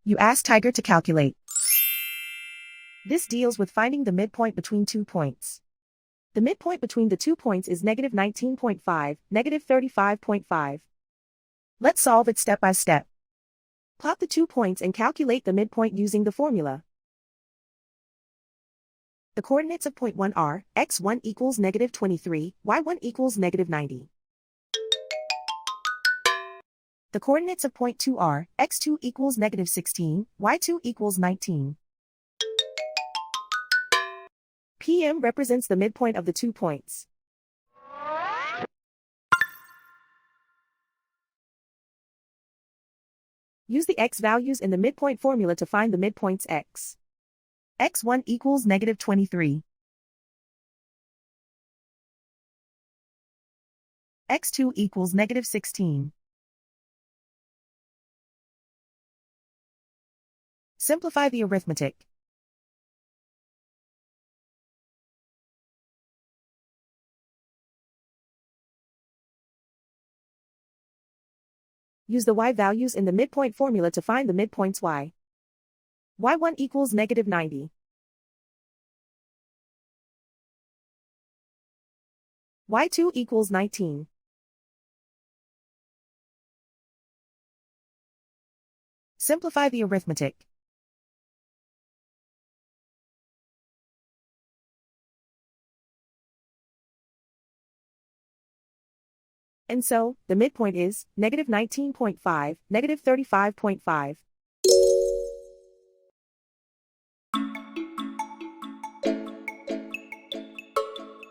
You ask Tiger to calculate. This deals with finding the midpoint between 2 points. The midpoint between the 2 points is negative 19.5, negative 35.5. Let's solve it step by step. Plot the 2 points and calculate the midpoint using the formula. The coordinates of point 1 are, x1 equals negative 23, y1 equals negative 90. The coordinates of point 2 are, x2 equals negative 16, y2 equals 19. PM represents the midpoint of the 2 points. Use the x values in the midpoint formula to find the midpoints x. x1 equals negative 23. x2 equals negative 16. Simplify the arithmetic. Use the y values in the midpoint formula to find the midpoints y. y1 equals negative 90. y2 equals 19. Simplify the arithmetic. And so, the midpoint is, negative 19.5, negative 35.5.